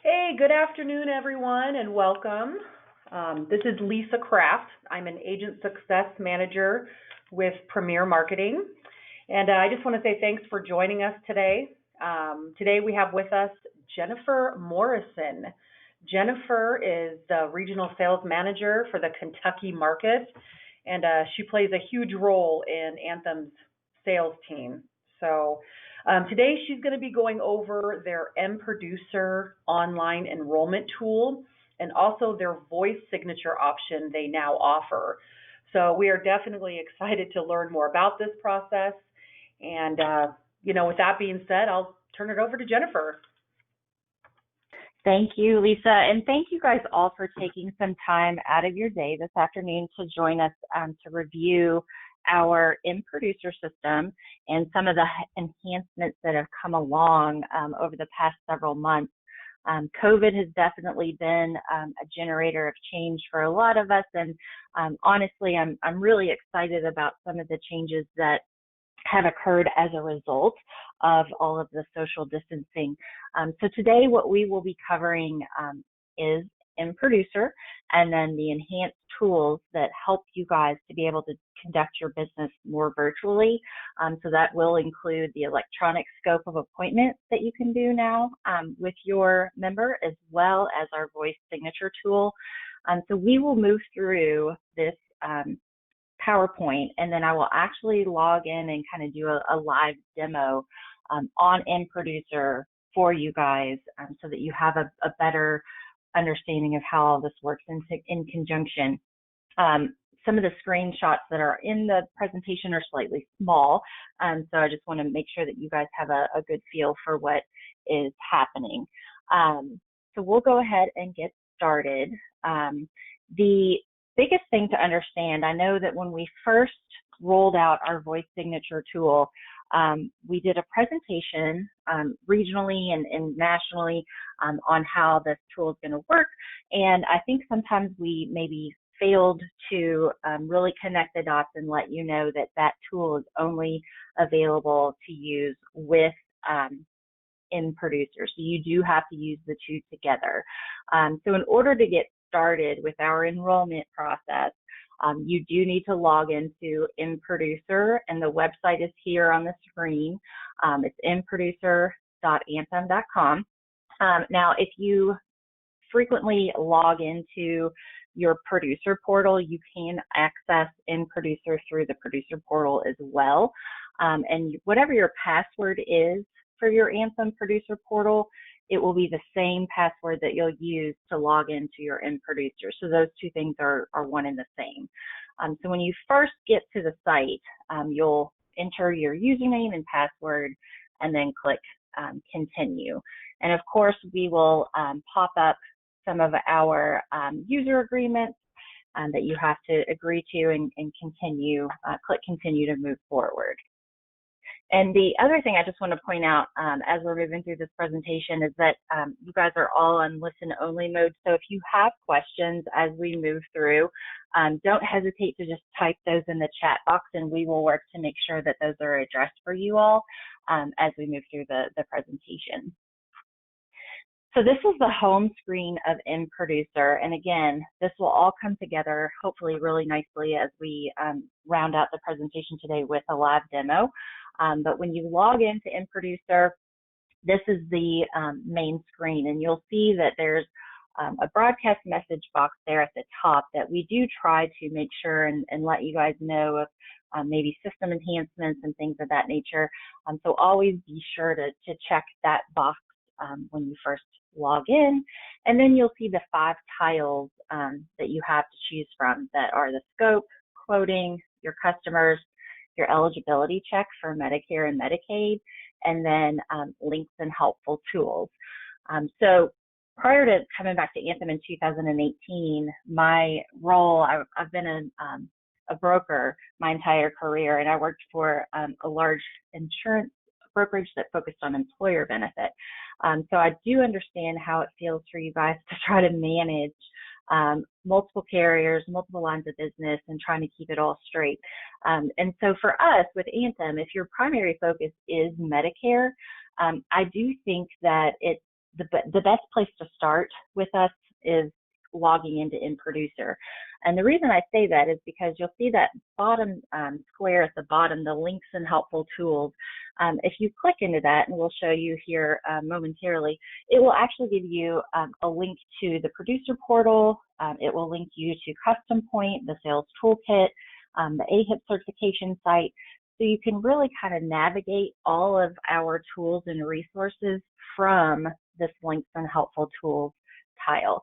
Hey, good afternoon, everyone, and welcome. This is Lisa Kraft. I'm an agent success manager with Premier Marketing. And I just want to say thanks for joining us today. Today we have with us Jennifer Morrison. Jennifer is the regional sales manager for the Kentucky market, and she plays a huge role in Anthem's sales team. Today she's going to be going over their mProducer online enrollment tool and also their voice signature option they now offer. So we are definitely excited to learn more about this process. And, with that being said, I'll turn it over to Jennifer. Thank you, Lisa, and thank you guys all for taking some time out of your day this afternoon to join us to review our mProducer system and some of the enhancements that have come along over the past several months. COVID has definitely been a generator of change for a lot of us, and honestly, I'm really excited about some of the changes that have occurred as a result of all of the social distancing. So today what we will be covering is mProducer and then the enhanced tools that help you guys to be able to conduct your business more virtually. So that will include the electronic scope of appointment that you can do now with your member, as well as our voice signature tool. So we will move through this PowerPoint, and then I will actually log in and kind of do a live demo on mProducer for you guys so that you have a better understanding of how all this works in conjunction. Some of the screenshots that are in the presentation are slightly small, so I just want to make sure that you guys have a good feel for what is happening. So we'll go ahead and get started. The biggest thing to understand, I know that when we first rolled out our voice signature tool, we did a presentation regionally and nationally on how this tool is going to work. And I think sometimes we maybe failed to really connect the dots and let you know that that tool is only available to use with mProducer. So you do have to use the two together. So in order to get started with our enrollment process, you do need to log into mProducer, and the website is here on the screen. It's mProducer.anthem.com. Now, if you frequently log into your producer portal, you can access mProducer through the producer portal as well. And whatever your password is for your Anthem producer portal, it will be the same password that you'll use to log into your mProducer. So those two things are one and the same. So when you first get to the site, you'll enter your username and password and then click continue. And of course, we will pop up some of our user agreements that you have to agree to and continue, click continue to move forward. And the other thing I just want to point out as we're moving through this presentation is that you guys are all on listen only mode. So if you have questions as we move through, don't hesitate to just type those in the chat box, and we will work to make sure that those are addressed for you all as we move through the presentation. So this is the home screen of mProducer, and again, this will all come together hopefully really nicely as we round out the presentation today with a live demo. But when you log into mProducer, this is the main screen, and you'll see that there's a broadcast message box there at the top that we do try to make sure and let you guys know of maybe system enhancements and things of that nature. So always be sure to check that box when you first log in, and then you'll see the 5 tiles that you have to choose from that are the scope, quoting, your customers, your eligibility check for Medicare and Medicaid, and then links and helpful tools. So prior to coming back to Anthem in 2018, my role, I've been a broker my entire career, and I worked for a large insurance brokerage that focused on employer benefit. So I do understand how it feels for you guys to try to manage multiple carriers, multiple lines of business, and trying to keep it all straight. And so for us with Anthem, if your primary focus is Medicare, I do think that it's the best place to start with us is logging into mProducer. And the reason I say that is because you'll see that bottom square at the bottom, the links and helpful tools. If you click into that, and we'll show you here momentarily, it will actually give you a link to the producer portal. It will link you to Custom Point, the Sales Toolkit, the AHIP certification site. So you can really kind of navigate all of our tools and resources from this links and helpful tools tile.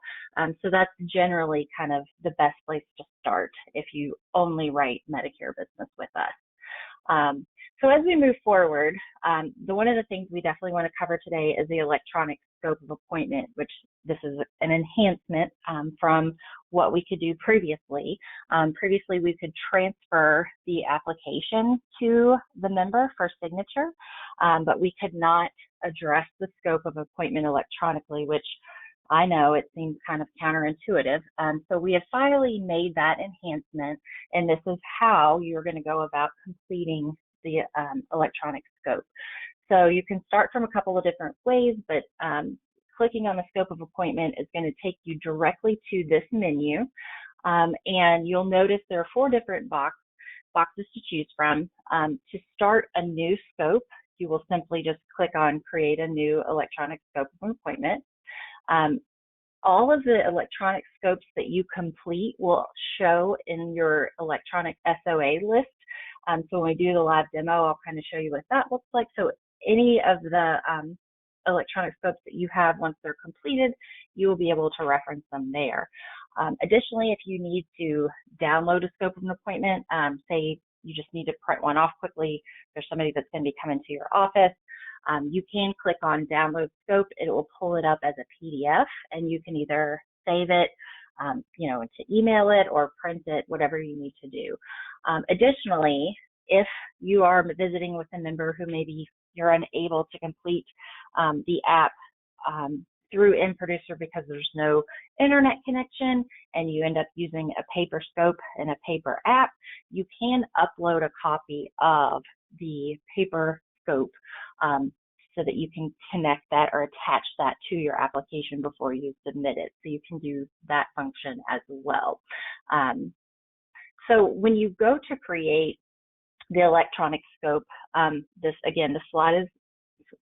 So that's generally kind of the best place to start if you only write Medicare business with us. So as we move forward, one of the things we definitely want to cover today is the electronic scope of appointment, which this is an enhancement from what we could do previously. Previously, we could transfer the application to the member for signature, but we could not address the scope of appointment electronically, which I know it seems kind of counterintuitive. So we have finally made that enhancement, and this is how you're going to go about completing the electronic scope. So you can start from a couple of different ways, but clicking on the scope of appointment is going to take you directly to this menu. And you'll notice there are 4 different boxes to choose from. To start a new scope, you will simply just click on Create a New Electronic Scope of Appointment. All of the electronic scopes that you complete will show in your electronic SOA list. So when we do the live demo, I'll kind of show you what that looks like. So any of the electronic scopes that you have, once they're completed, you will be able to reference them there. Additionally, if you need to download a scope of an appointment, say you just need to print one off quickly, there's somebody that's going to be coming to your office, you can click on Download Scope. It will pull it up as a PDF, and you can either save it, to email it or print it, whatever you need to do. Additionally, if you are visiting with a member who maybe you're unable to complete the app through mProducer because there's no internet connection and you end up using a paper scope and a paper app, you can upload a copy of the paper scope so that you can connect that or attach that to your application before you submit it. So you can do that function as well. So when you go to create the electronic scope, the slide is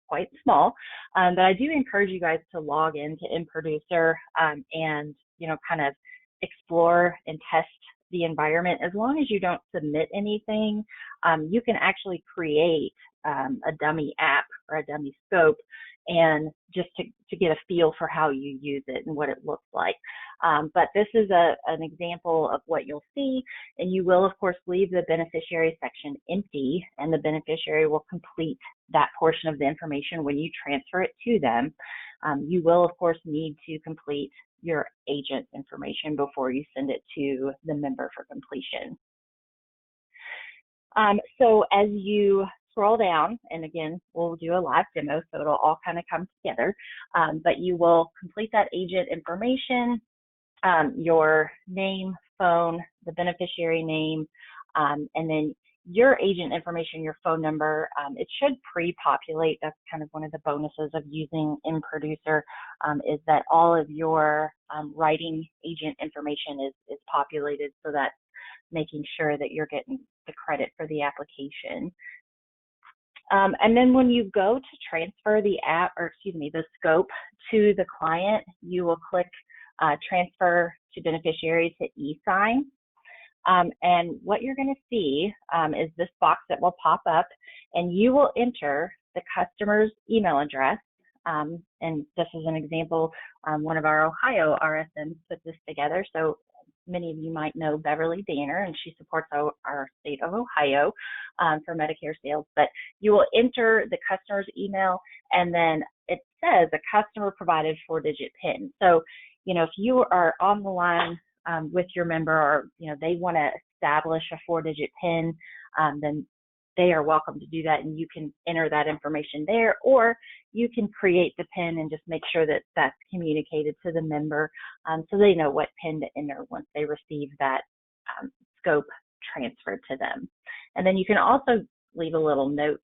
quite small, but I do encourage you guys to log into mProducer and kind of explore and test the environment. As long as you don't submit anything, you can actually create a dummy app or a dummy scope, and just to get a feel for how you use it and what it looks like. But this is an example of what you'll see, and you will of course leave the beneficiary section empty, and the beneficiary will complete that portion of the information when you transfer it to them. You will of course need to complete your agent information before you send it to the member for completion. So as you scroll down, and again, we'll do a live demo, so it'll all kind of come together, but you will complete that agent information, your name, phone, the beneficiary name, and then your agent information, your phone number. It should pre-populate. That's kind of one of the bonuses of using mProducer, is that all of your writing agent information is populated, so that's making sure that you're getting the credit for the application. And then when you go to transfer the the scope to the client, you will click Transfer to Beneficiary to e-sign. And what you're going to see is this box that will pop up, and you will enter the customer's email address. And this is an example, one of our Ohio RSMs put this together. So many of you might know Beverly Danner, and she supports our state of Ohio for Medicare sales. But you will enter the customer's email, and then it says a customer provided 4-digit PIN. So, if you are on the line with your member, or they want to establish a 4-digit PIN, then they are welcome to do that, and you can enter that information there, or you can create the PIN and just make sure that that's communicated to the member, so they know what PIN to enter once they receive that scope transferred to them. And then you can also leave a little note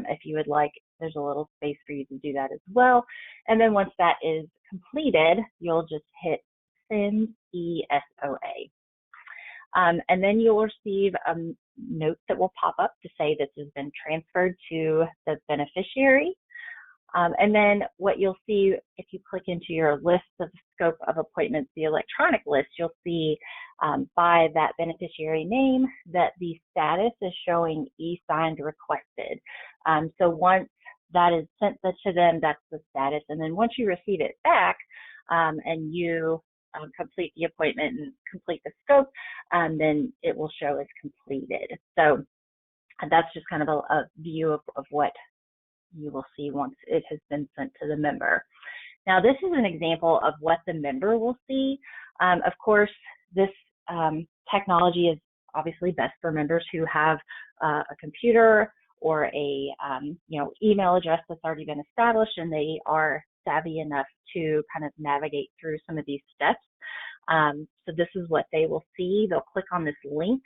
if you would like there's a little space for you to do that as well. And then once that is completed, you'll just hit Send eSOA. And then you'll receive a note that will pop up to say this has been transferred to the beneficiary. And then what you'll see if you click into your list of scope of appointments, the electronic list, you'll see by that beneficiary name that the status is showing e-signed requested. So once that is sent to them, that's the status. And then once you receive it back and you complete the appointment and complete the scope, then it will show as completed. So that's just kind of a view of what you will see once it has been sent to the member. Now, this is an example of what the member will see. Of course, this technology is obviously best for members who have a computer or a email address that's already been established and they are savvy enough to kind of navigate through some of these steps. So this is what they will see. They'll click on this link,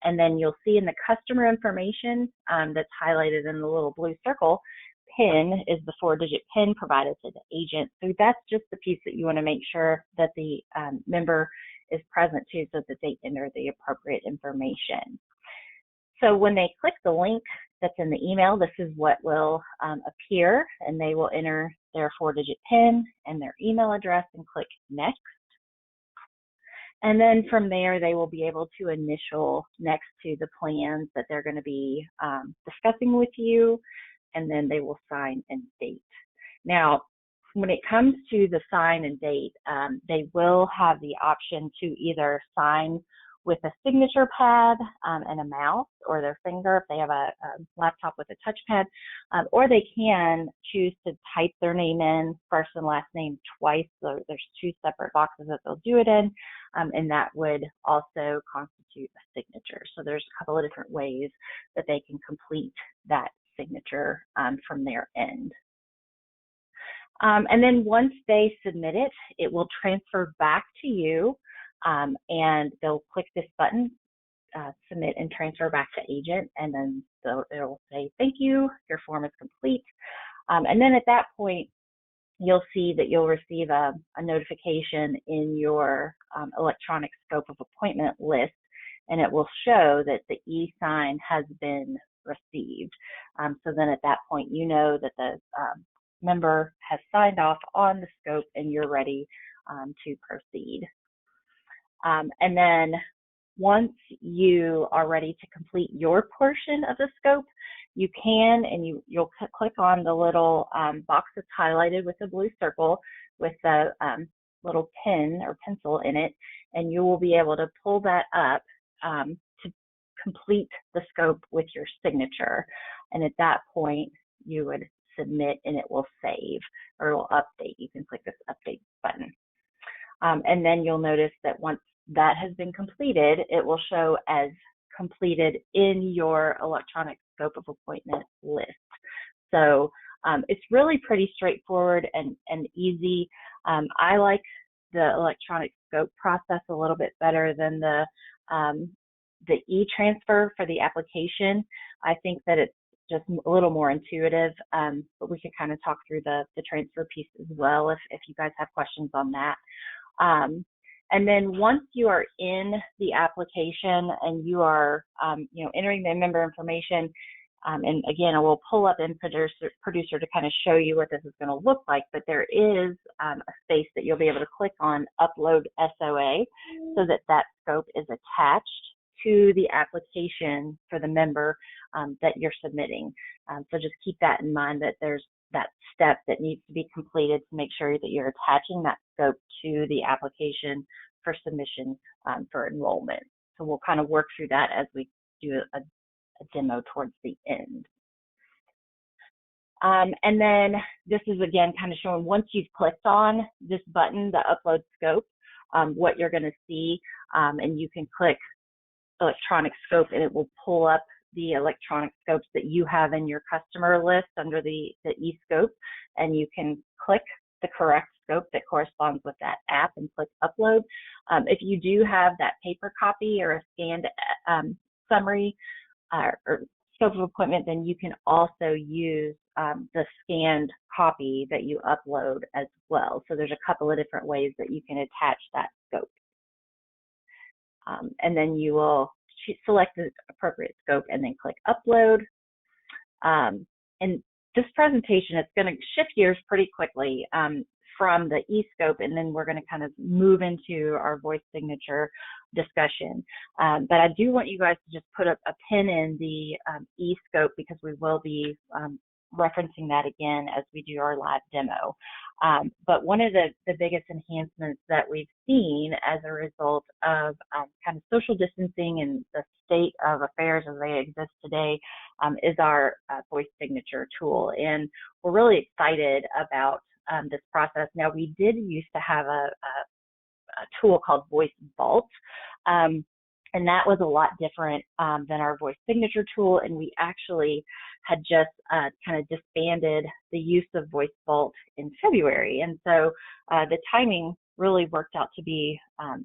and then you'll see in the customer information that's highlighted in the little blue circle, PIN is the 4-digit PIN provided to the agent. So that's just the piece that you want to make sure that the member is present to so that they enter the appropriate information. So when they click the link that's in the email, this is what will appear, and they will enter their 4-digit PIN and their email address and click Next. And then from there, they will be able to initial next to the plans that they're going to be discussing with you, and then they will sign and date. Now, when it comes to the sign and date, they will have the option to either sign with a signature pad and a mouse or their finger if they have a laptop with a touchpad, or they can choose to type their name in, first and last name twice. So there's 2 separate boxes that they'll do it in, and that would also constitute a signature. So there's a couple of different ways that they can complete that signature from their end. And then once they submit it, it will transfer back to you, and they'll click this button, submit and transfer back to agent, and then it'll say, thank you, your form is complete. And then at that point, you'll see that you'll receive a notification in your electronic scope of appointment list, and it will show that the e-sign has been received. So then at that point, you know that the member has signed off on the scope and you're ready to proceed. And then once you are ready to complete your portion of the scope, you can, and you'll click on the little box that's highlighted with a blue circle with the little pen or pencil in it, and you will be able to pull that up to complete the scope with your signature. And at that point, you would submit and it will save or it will update. You can click this update button. And then you'll notice that once that has been completed, it will show as completed in your electronic scope of appointment list. So it's really pretty straightforward and easy. I like the electronic scope process a little bit better than the e-transfer for the application. I think that it's just a little more intuitive, but we could kind of talk through the transfer piece as well if you guys have questions on that. And then once you are in the application and you are entering the member information, and again, I will pull up mProducer to kind of show you what this is going to look like, but there is a space that you'll be able to click on Upload SOA so that that scope is attached to the application for the member that you're submitting. So just keep that in mind, that there's that step that needs to be completed to make sure that you're attaching that scope to the application for submission for enrollment. So we'll kind of work through that as we do a demo towards the end. And then this is again kind of showing once you've clicked on this button, the upload scope, what you're going to see, and you can click electronic scope and it will pull up the electronic scopes that you have in your customer list under the e-scope, and you can click the correct scope that corresponds with that app and click upload. If you do have that paper copy or a scanned summary or scope of appointment, then you can also use the scanned copy that you upload as well. So there's a couple of different ways that you can attach that scope. And then you will select the appropriate scope and then click upload. And this presentation, it's going to shift gears pretty quickly from the eScope, and then we're going to kind of move into our voice signature discussion. But I do want you guys to just put a pin in the eScope, because we will be referencing that again as we do our live demo. But one of the biggest enhancements that we've seen as a result of kind of social distancing and the state of affairs as they exist today is our voice signature tool. And we're really excited about this process. Now, we did used to have a tool called Voice Vault, and that was a lot different than our voice signature tool, and we actually had just kind of disbanded the use of Voice Vault in February. And so the timing really worked out to be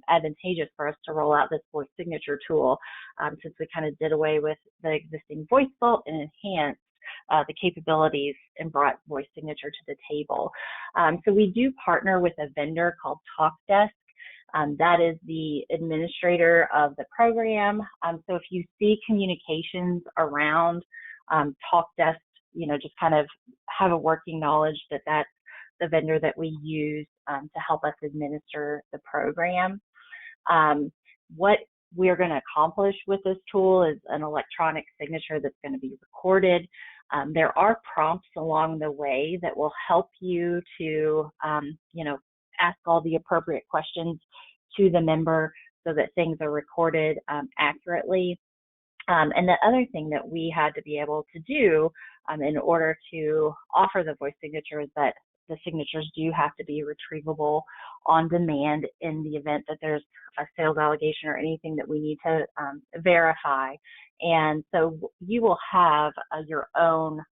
advantageous for us to roll out this voice signature tool, since we kind of did away with the existing Voice Vault and enhanced the capabilities and brought voice signature to the table. So we do partner with a vendor called TalkDesk. That is the administrator of the program. So if you see communications around TalkDesk, just kind of have a working knowledge that that's the vendor that we use to help us administer the program. What we're going to accomplish with this tool is an electronic signature that's going to be recorded. There are prompts along the way that will help you to, ask all the appropriate questions to the member so that things are recorded accurately. And the other thing that we had to be able to do in order to offer the voice signature is that the signatures do have to be retrievable on demand in the event that there's a sales allegation or anything that we need to verify. And so you will have your own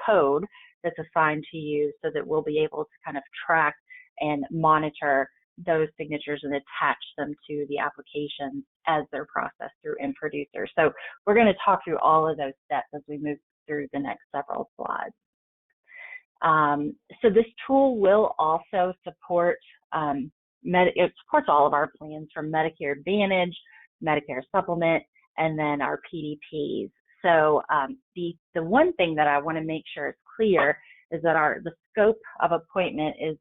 code that's assigned to you so that we'll be able to kind of track and monitor those signatures and attach them to the applications as they're processed through mProducer. So we're going to talk through all of those steps as we move through the next several slides. So this tool will also support, it supports all of our plans from Medicare Advantage, Medicare Supplement, and then our PDPs. So the one thing that I want to make sure is clear is that the scope of appointment is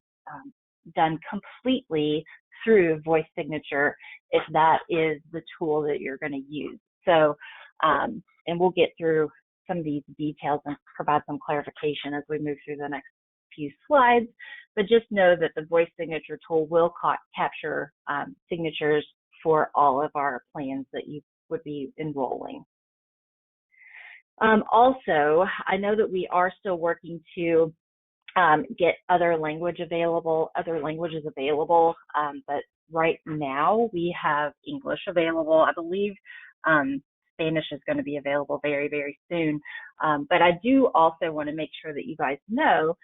done completely through voice signature if that is the tool that you're going to use. So, and we'll get through some of these details and provide some clarification as we move through the next few slides, but just know that the voice signature tool will capture signatures for all of our plans that you would be enrolling. Also, I know that we are still working to get other languages available, but right now we have English available. I believe Spanish is going to be available very, very soon. But I do also want to make sure that you guys know,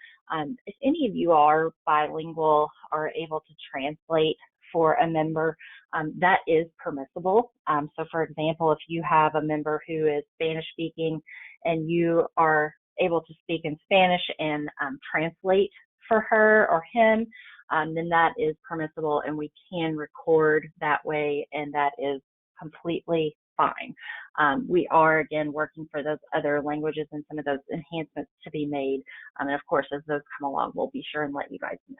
if any of you are bilingual or able to translate for a member, that is permissible. So for example, if you have a member who is Spanish speaking and you are able to speak in Spanish and translate for her or him, then that is permissible and we can record that way, and that is completely fine. We are, again, working for those other languages and some of those enhancements to be made. And of course, as those come along, we'll be sure and let you guys know.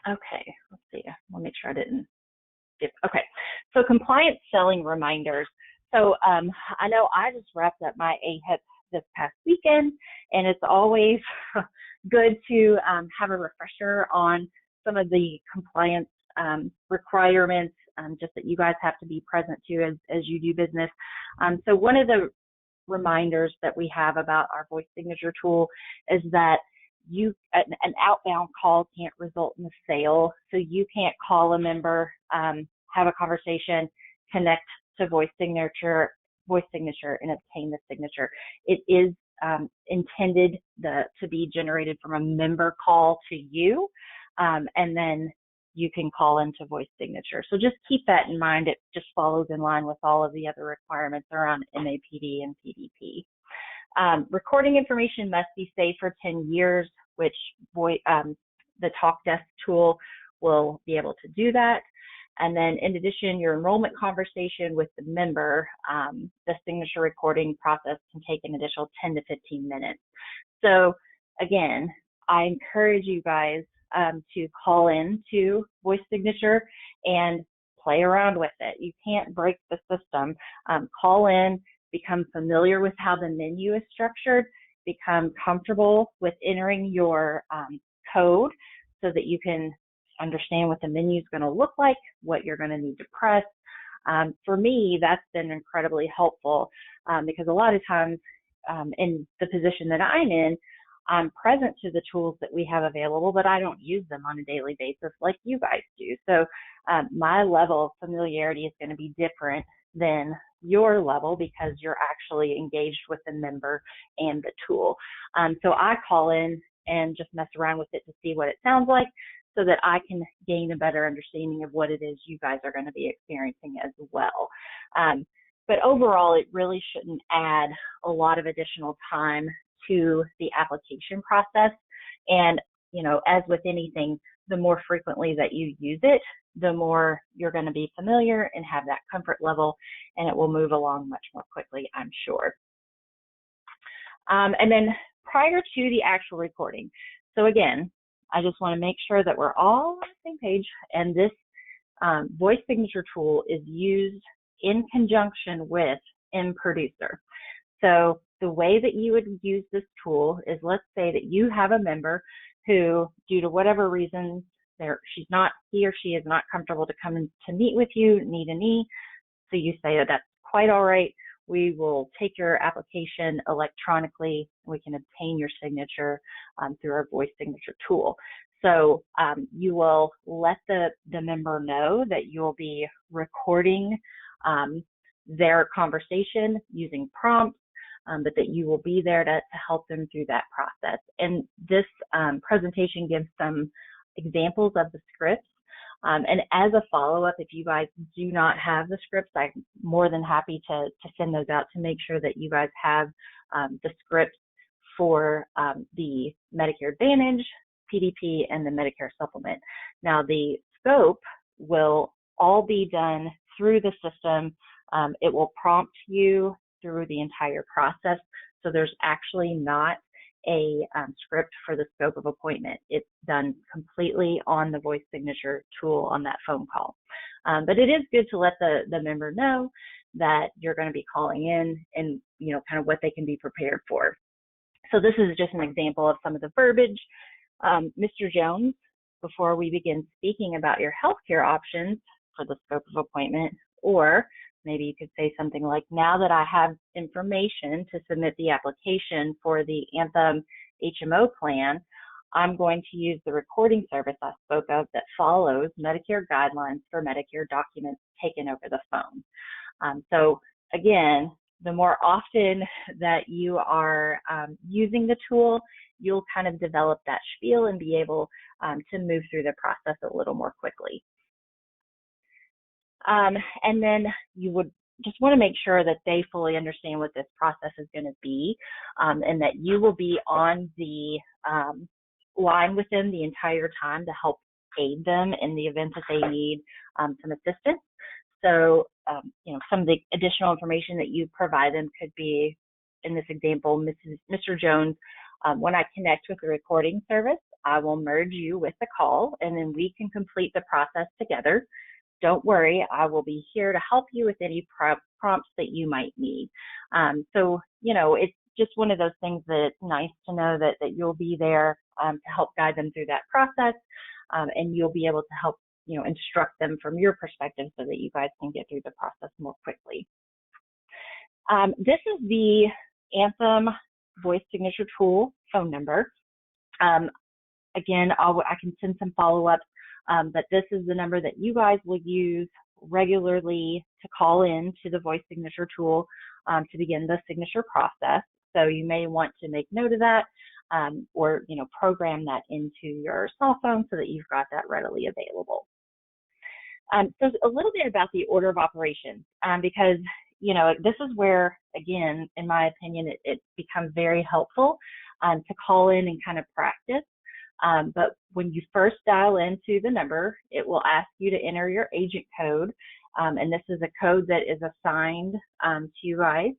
Okay, let's see. I'll make sure I didn't skip. Okay, so compliance selling reminders. So I know I just wrapped up my AHIP this past weekend, and it's always good to have a refresher on some of the compliance requirements, just that you guys have to be present to as you do business. So one of the reminders that we have about our voice signature tool is that an outbound call can't result in a sale. So you can't call a member, have a conversation, connect to voice signature and obtain the signature. It is intended to be generated from a member call to you, and then you can call into voice signature. So just keep that in mind. It just follows in line with all of the other requirements around MAPD and PDP. Recording information must be saved for 10 years, which the TalkDesk tool will be able to do that. And then in addition, your enrollment conversation with the member, the signature recording process can take an additional 10 to 15 minutes. So again, I encourage you guys to call in to voice signature and play around with it. You can't break the system. Call in, become familiar with how the menu is structured, become comfortable with entering your code so that you can understand what the menu is going to look like, what you're going to need to press. For me, that's been incredibly helpful because a lot of times in the position that I'm in, I'm present to the tools that we have available, but I don't use them on a daily basis like you guys do. So my level of familiarity is going to be different than your level because you're actually engaged with the member and the tool. So I call in and just mess around with it to see what it sounds like so that I can gain a better understanding of what it is you guys are going to be experiencing as well. But overall, it really shouldn't add a lot of additional time to the application process. And, you know, as with anything, the more frequently that you use it, the more you're going to be familiar and have that comfort level, and it will move along much more quickly, I'm sure. And then prior to the actual recording. So again, I just want to make sure that we're all on the same page, and this voice signature tool is used in conjunction with mProducer. So the way that you would use this tool is, let's say that you have a member who, due to whatever reason, he or she is not comfortable to come in to meet with you, knee to knee. So you say, oh, that's quite all right. We will take your application electronically. We can obtain your signature through our voice signature tool. So you will let the member know that you'll be recording their conversation using prompts, but that you will be there to help them through that process. And this presentation gives some examples of the scripts. And as a follow-up, if you guys do not have the scripts, I'm more than happy to send those out to make sure that you guys have the scripts for the Medicare Advantage, PDP, and the Medicare Supplement. Now, the scope will all be done through the system. It will prompt you through the entire process. So there's actually not a script for the scope of appointment. It's done completely on the voice signature tool on that phone call. But it is good to let the member know that you're going to be calling in and, you know, kind of what they can be prepared for. So this is just an example of some of the verbiage. Mr. Jones, before we begin speaking about your healthcare options for the scope of appointment, or maybe you could say something like, now that I have information to submit the application for the Anthem HMO plan, I'm going to use the recording service I spoke of that follows Medicare guidelines for Medicare documents taken over the phone. So again, the more often that you are using the tool, you'll kind of develop that spiel and be able to move through the process a little more quickly. And then you would just want to make sure that they fully understand what this process is going to be, and that you will be on the line with them the entire time to help aid them in the event that they need some assistance. So, you know, some of the additional information that you provide them could be, in this example, Mr. Jones, when I connect with the recording service, I will merge you with the call, and then we can complete the process together. Don't worry, I will be here to help you with any prompts that you might need. So, you know, it's just one of those things that it's nice to know that you'll be there to help guide them through that process, and you'll be able to help, you know, instruct them from your perspective so that you guys can get through the process more quickly. This is the Anthem voice signature tool phone number. Again, I can send some follow-ups, but this is the number that you guys will use regularly to call in to the voice signature tool to begin the signature process. So you may want to make note of that, or, you know, program that into your cell phone so that you've got that readily available. So a little bit about the order of operations, because, this is where, again, in my opinion, it becomes very helpful to call in and kind of practice. But when you first dial into the number, it will ask you to enter your agent code. And this is a code that is assigned to you guys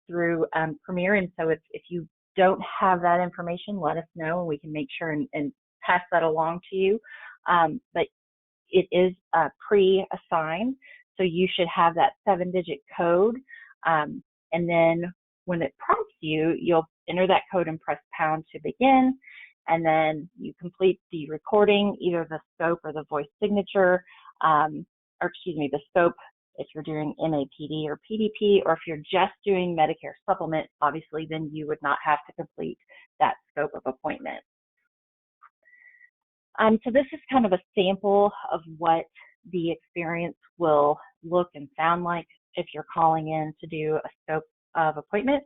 through Premier. And so if you don't have that information, let us know and we can make sure and pass that along to you. But it is pre-assigned, so you should have that 7-digit code. And then when it prompts you, you'll enter that code and press pound to begin. And then you complete the recording, either the scope or the voice signature, the scope if you're doing MAPD or PDP, or if you're just doing Medicare Supplement, obviously then you would not have to complete that scope of appointment. So this is kind of a sample of what the experience will look and sound like if you're calling in to do a scope of appointment.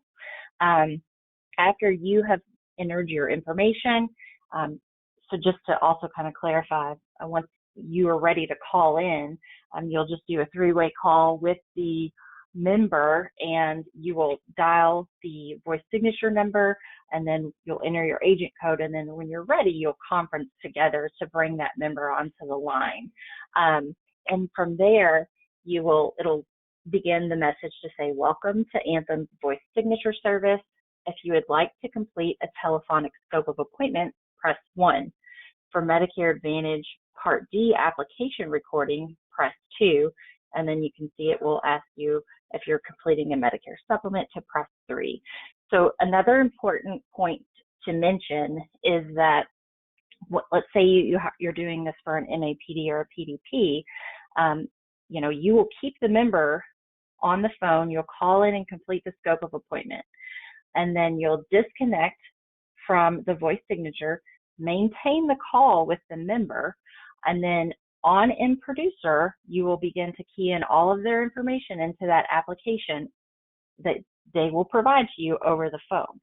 After you have entered your information, so just to also kind of clarify, once you are ready to call in, you'll just do a 3-way call with the member, and you will dial the voice signature number, and then you'll enter your agent code, and then when you're ready, you'll conference together to bring that member onto the line. And from there, it'll begin the message to say, welcome to Anthem's voice signature service. If you would like to complete a telephonic scope of appointment, press 1. For Medicare Advantage Part D application recording, press 2. And then you can see it will ask you if you're completing a Medicare supplement to press 3. So another important point to mention is that, let's say you're doing this for an MAPD or a PDP, you will keep the member on the phone, you'll call in and complete the scope of appointment, and then you'll disconnect from the voice signature, maintain the call with the member, and then on mProducer, you will begin to key in all of their information into that application that they will provide to you over the phone.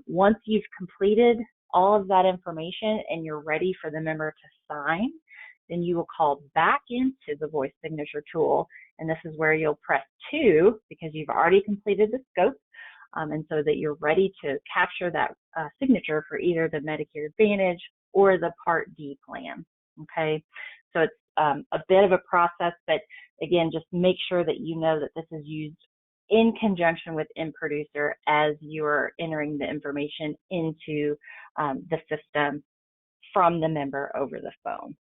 Once you've completed all of that information and you're ready for the member to sign, then you will call back into the voice signature tool, and this is where you'll press 2 because you've already completed the scope, and so that you're ready to capture that signature for either the Medicare Advantage or the Part D plan. Okay, so it's a bit of a process, but again, just make sure that you know that this is used in conjunction with mProducer as you're entering the information into the system from the member over the phone.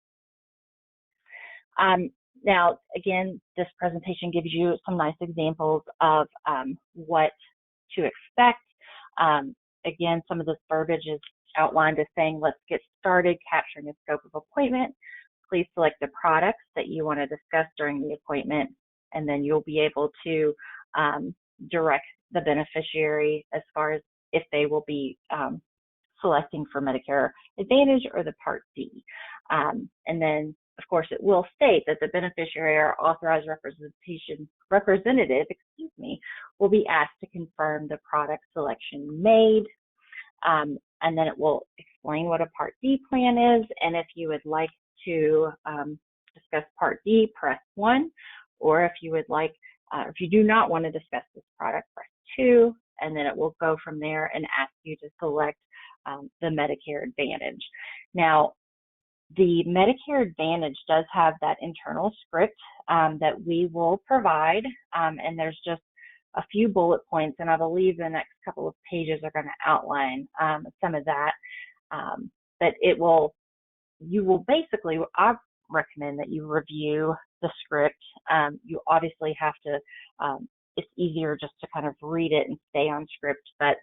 Now, again, this presentation gives you some nice examples of what to expect. Again, some of this verbiage is outlined as saying, let's get started capturing a scope of appointment. Please select the products that you want to discuss during the appointment, and then you'll be able to direct the beneficiary as far as if they will be selecting for Medicare Advantage or the Part D. And then, of course, it will state that the beneficiary or authorized representative, will be asked to confirm the product selection made. And then it will explain what a Part D plan is. And if you would like to discuss Part D, press 1. Or if you would like, if you do not want to discuss this product, press 2. And then it will go from there and ask you to select the Medicare Advantage. Now, the Medicare Advantage does have that internal script that we will provide, and there's just a few bullet points, and I believe the next couple of pages are going to outline some of that. But you will basically, I recommend that you review the script. You obviously have to, it's easier just to kind of read it and stay on script, but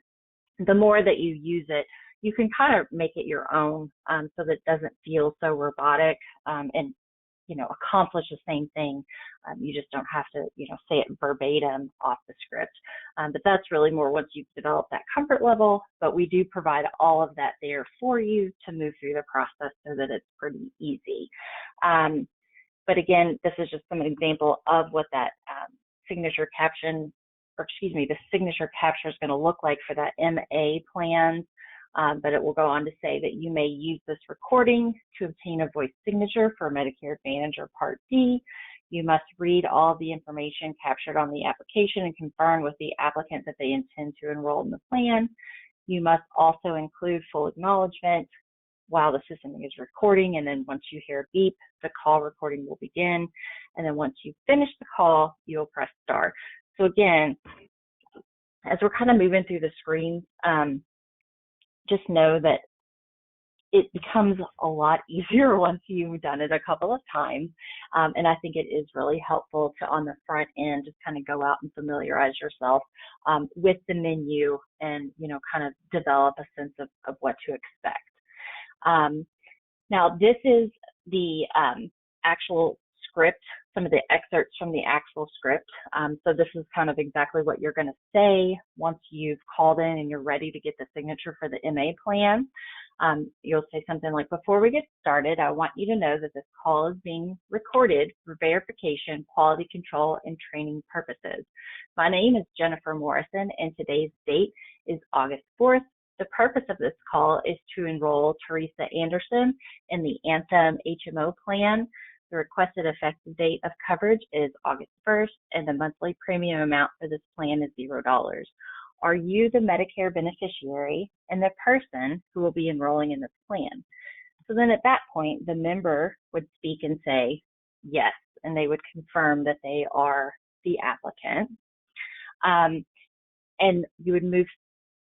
the more that you use it, you can kind of make it your own so that it doesn't feel so robotic and, accomplish the same thing. You just don't have to, say it verbatim off the script. But that's really more once you've developed that comfort level, but we do provide all of that there for you to move through the process so that it's pretty easy. But again, this is just some example of what that signature caption, the signature capture is going to look like for that MA plan. But it will go on to say that you may use this recording to obtain a voice signature for Medicare Advantage or Part D. You must read all the information captured on the application and confirm with the applicant that they intend to enroll in the plan. You must also include full acknowledgement while the system is recording, and then once you hear a beep, the call recording will begin. And then once you finish the call, you'll press star. So again, as we're kind of moving through the screens, just know that it becomes a lot easier once you've done it a couple of times. And I think it is really helpful to, on the front end, just kind of go out and familiarize yourself with the menu and, you know, kind of develop a sense of what to expect. Now, this is the actual script, some of the excerpts from the actual script. So this is kind of exactly what you're going to say once you've called in and you're ready to get the signature for the MA plan. You'll say something like, before we get started, I want you to know that this call is being recorded for verification, quality control, and training purposes. My name is Jennifer Morrison, and today's date is August 4th. The purpose of this call is to enroll Teresa Anderson in the Anthem HMO plan. The requested effective date of coverage is August 1st, and the monthly premium amount for this plan is $0. Are you the Medicare beneficiary and the person who will be enrolling in this plan? So then at that point, the member would speak and say yes, and they would confirm that they are the applicant. And you would move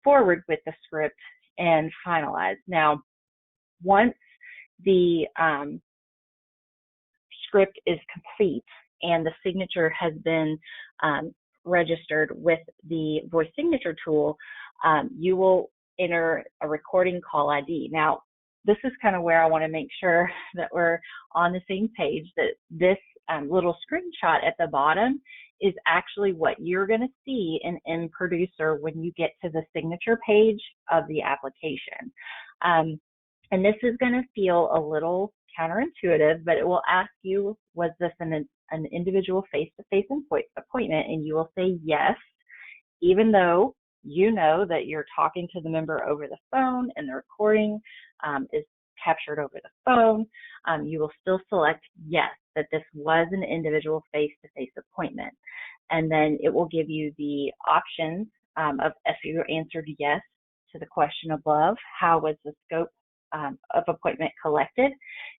forward with the script and finalize. Now, once the script is complete and the signature has been registered with the voice signature tool, you will enter a recording call ID. Now, this is kind of where I want to make sure that we're on the same page, that this little screenshot at the bottom is actually what you're going to see in mProducer when you get to the signature page of the application. And this is going to feel a little counterintuitive, but it will ask you, was this an individual face-to-face appointment? And you will say yes, even though you know that you're talking to the member over the phone and the recording is captured over the phone. You will still select yes, that this was an individual face-to-face appointment. And then it will give you the options of, if you answered yes to the question above, how was the scope of appointment collected?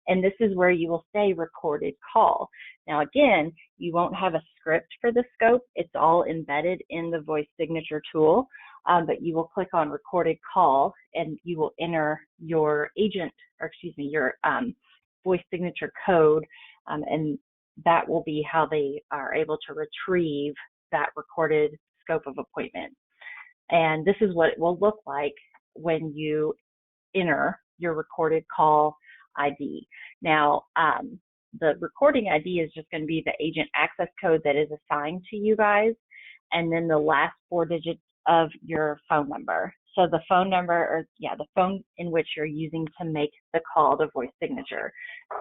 And this is where you will say recorded call. Now again, you won't have a script for the scope. It's all embedded in the voice signature tool, but you will click on recorded call and you will enter your your voice signature code, and that will be how they are able to retrieve that recorded scope of appointment. And this is what it will look like when you enter your recorded call ID. Now, the recording ID is just going to be the agent access code that is assigned to you guys, and then the last 4 digits of your phone number. So the phone number, or the phone in which you're using to make the call to voice signature.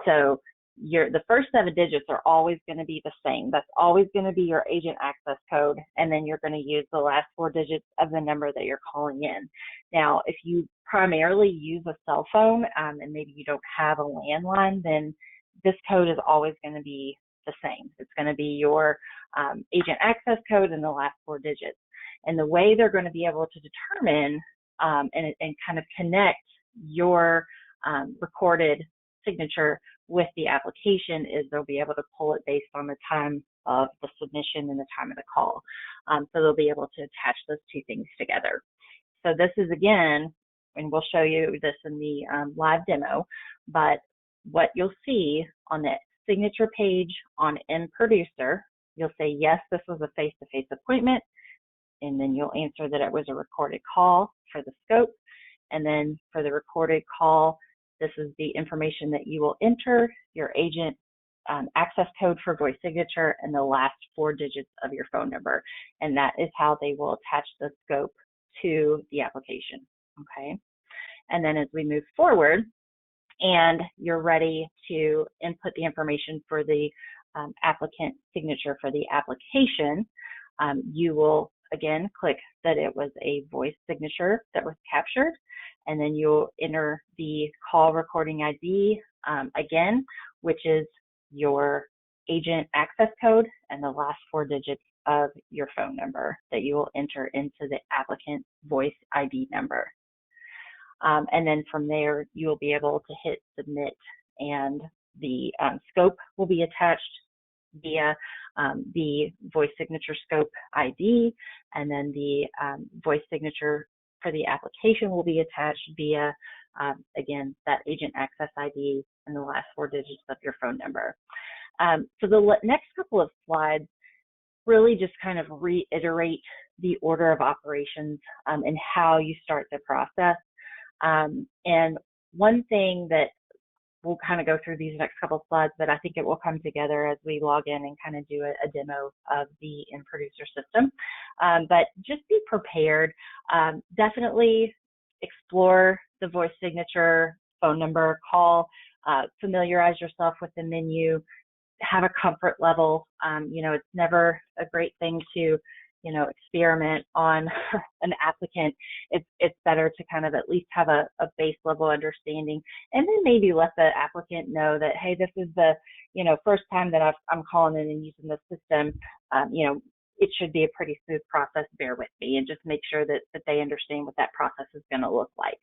So the first 7 digits are always going to be the same. That's always going to be your agent access code, and then you're going to use the last 4 digits of the number that you're calling in. Now, if you primarily use a cell phone and maybe you don't have a landline, then this code is always going to be the same. It's going to be your agent access code and the last 4 digits. And the way they're going to be able to determine and kind of connect your recorded signature with the application is they'll be able to pull it based on the time of the submission and the time of the call. So they'll be able to attach those two things together. So this is, again, and we'll show you this in the live demo, but what you'll see on the signature page on mProducer, you'll say, yes, this was a face-to-face appointment, and then you'll answer that it was a recorded call for the scope. And then for the recorded call, this is the information that you will enter, your agent access code for voice signature, and the last 4 digits of your phone number. And that is how they will attach the scope to the application, okay? And then as we move forward and you're ready to input the information for the applicant signature for the application, you will again click that it was a voice signature that was captured, and then you'll enter the call recording ID again, which is your agent access code and the last 4 digits of your phone number that you will enter into the applicant voice ID number. And then from there, you will be able to hit submit, and the scope will be attached via the voice signature scope ID, and then the voice signature for the application will be attached via, again, that agent access ID and the last 4 digits of your phone number. So the next couple of slides really just kind of reiterate the order of operations and how you start the process. And one thing that we'll kind of go through these next couple of slides, but I think it will come together as we log in and kind of do a demo of the mProducer system. But just be prepared. Definitely explore the voice signature, phone number, call, familiarize yourself with the menu, have a comfort level. You know, it's never a great thing to, you know, experiment on an applicant. It's better to kind of at least have a base level understanding, and then maybe let the applicant know that, hey, this is the, you know, first time that I'm calling in and using the system. You know, it should be a pretty smooth process. Bear with me, and just make sure that they understand what that process is going to look like.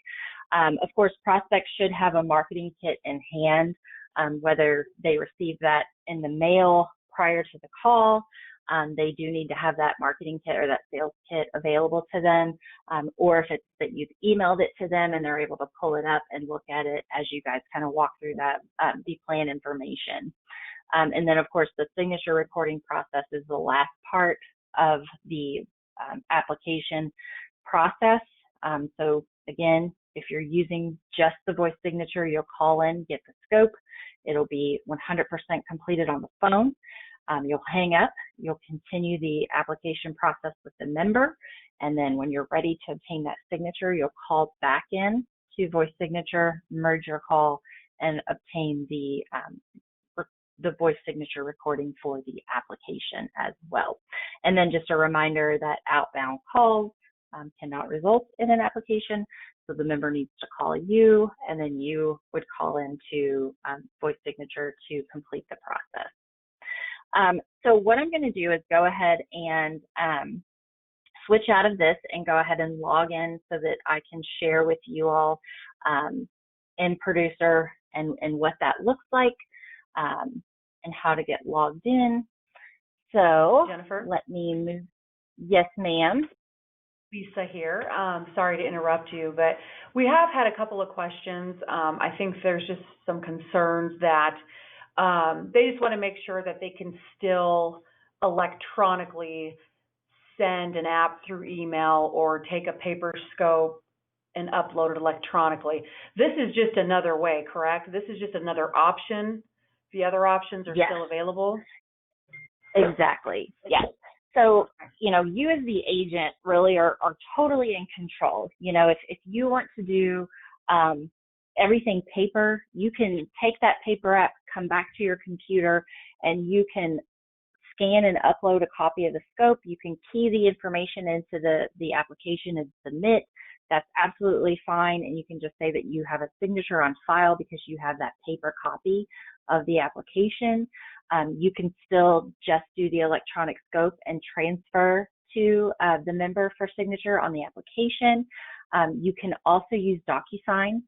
Of course, prospects should have a marketing kit in hand, whether they receive that in the mail prior to the call. They do need to have that marketing kit or that sales kit available to them, or if it's that you've emailed it to them and they're able to pull it up and look at it as you guys kind of walk through that, the plan information. And then, of course, the signature recording process is the last part of the application process. So again, if you're using just the voice signature, you'll call in, get the scope. It'll be 100% completed on the phone. You'll hang up, you'll continue the application process with the member, and then when you're ready to obtain that signature, you'll call back in to voice signature, merge your call, and obtain the voice signature recording for the application as well. And then just a reminder that outbound calls cannot result in an application, so the member needs to call you, and then you would call into voice signature to complete the process. So what I'm going to do is go ahead and switch out of this and go ahead and log in so that I can share with you all mProducer and what that looks like and how to get logged in. So Jennifer? Let me move. Yes, ma'am. Lisa here. Sorry to interrupt you, but we have had a couple of questions. I think there's just some concerns that they just want to make sure that they can still electronically send an app through email or take a paper scope and upload it electronically. This is just another way, correct? This is just another option. The other options are still available? Exactly, yes. So, you know, you as the agent really are totally in control. You know, if you want to do everything paper, you can take that paper app, come back to your computer, and you can scan and upload a copy of the scope. You can key the information into the application and submit. That's absolutely fine. And you can just say that you have a signature on file because you have that paper copy of the application. You can still just do the electronic scope and transfer to the member for signature on the application. You can also use DocuSign,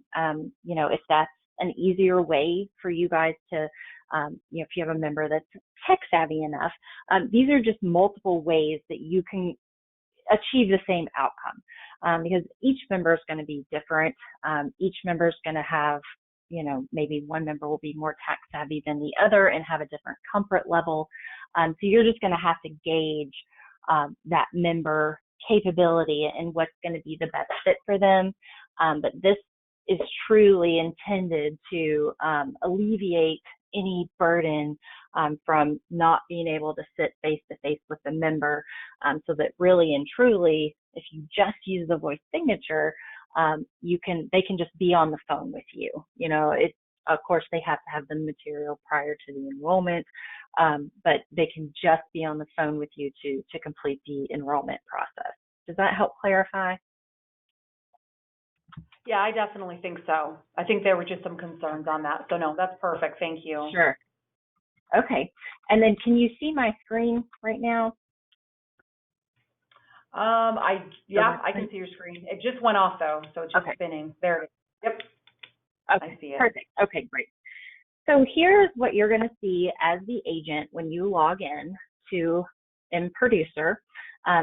you know, if that's an easier way for you guys to, you know, if you have a member that's tech savvy enough. These are just multiple ways that you can achieve the same outcome, because each member is going to be different. Each member is going to have, you know, maybe one member will be more tech savvy than the other and have a different comfort level. So you're just going to have to gauge that member capability and what's going to be the best fit for them. But this is truly intended to alleviate any burden from not being able to sit face to face with the member, so that really and truly, if you just use the voice signature, they can just be on the phone with you. You know, of course they have to have the material prior to the enrollment, but they can just be on the phone with you to complete the enrollment process. Does that help clarify? Yeah, I definitely think so. I think there were just some concerns on that. So no, that's perfect. Thank you. Sure. Okay. And then can you see my screen right now? Yeah, I can see your screen. It just went off though, so it's just Okay. spinning. There it is. Yep, Okay. I see it. Perfect. Okay, great. So here's what you're going to see as the agent when you log in to mProducer.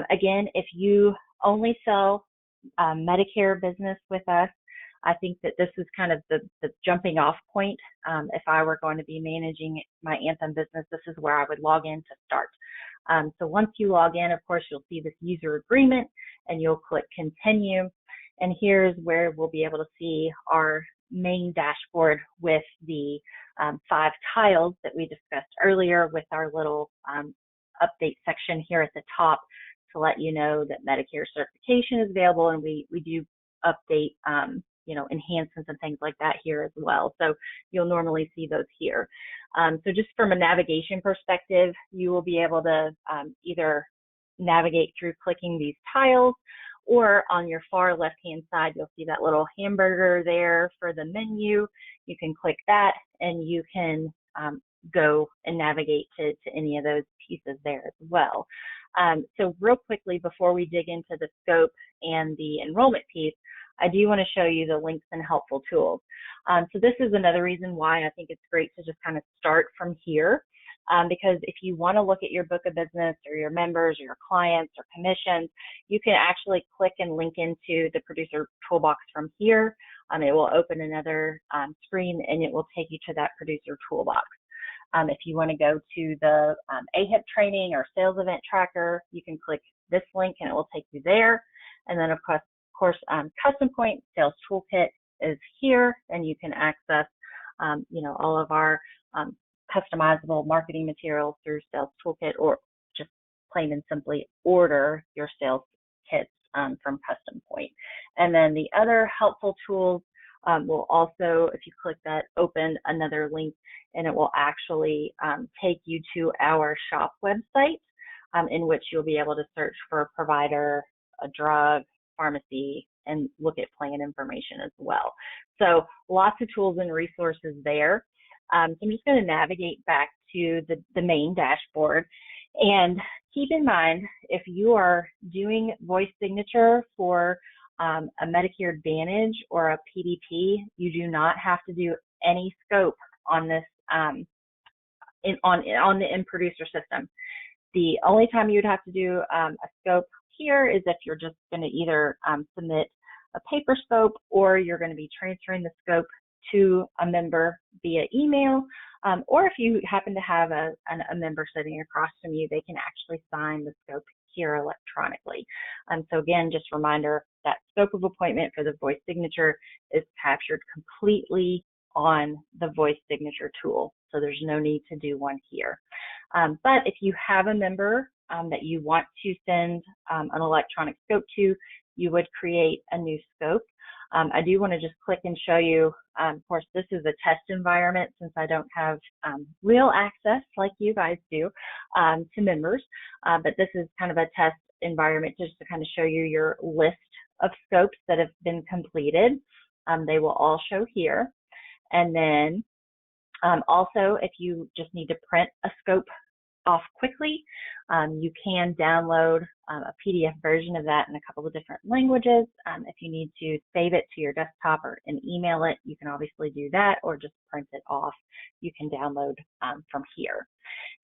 Again, if you only sell Medicare business with us, I think that this is kind of the jumping off point. If I were going to be managing my Anthem business, this is where I would log in to start. So once you log in, of course, you'll see this user agreement and you'll click continue. And here's where we'll be able to see our main dashboard with the 5 tiles that we discussed earlier, with our little update section here at the top to let you know that Medicare certification is available, and we do update enhancements and things like that here as well. So you'll normally see those here. So just from a navigation perspective, you will be able to either navigate through clicking these tiles, or on your far left-hand side, you'll see that little hamburger there for the menu. You can click that and you can go and navigate to any of those pieces there as well. So real quickly, before we dig into the scope and the enrollment piece, I do want to show you the links and helpful tools. So this is another reason why I think it's great to just kind of start from here, because if you want to look at your book of business or your members or your clients or commissions, you can actually click and link into the producer toolbox from here. It will open another screen and it will take you to that producer toolbox. If you want to go to the AHIP training or sales event tracker, you can click this link and it will take you there. And then of course, Custom Point Sales Toolkit is here, and you can access, all of our customizable marketing materials through Sales Toolkit, or just plain and simply order your sales kits from Custom Point. And then the other helpful tools will also, if you click that, open another link, and it will actually take you to our shop website, in which you'll be able to search for a provider, a drug, pharmacy, and look at plan information as well. So lots of tools and resources there. So I'm just going to navigate back to the main dashboard. And keep in mind, if you are doing voice signature for a Medicare Advantage or a PDP, you do not have to do any scope on this on the mProducer system. The only time you would have to do a scope here is if you're just going to either submit a paper scope, or you're going to be transferring the scope to a member via email, or if you happen to have a member sitting across from you, they can actually sign the scope here electronically. So again, just a reminder that scope of appointment for the voice signature is captured completely on the voice signature tool, so there's no need to do one here. But if you have a member that you want to send an electronic scope to, you would create a new scope. I do want to just click and show you, of course, this is a test environment since I don't have real access like you guys do to members, but this is kind of a test environment just to kind of show you your list of scopes that have been completed. They will all show here. And then also, if you just need to print a scope off quickly, you can download a PDF version of that in a couple of different languages. If you need to save it to your desktop and email it, you can obviously do that, or just print it off. You can download from here.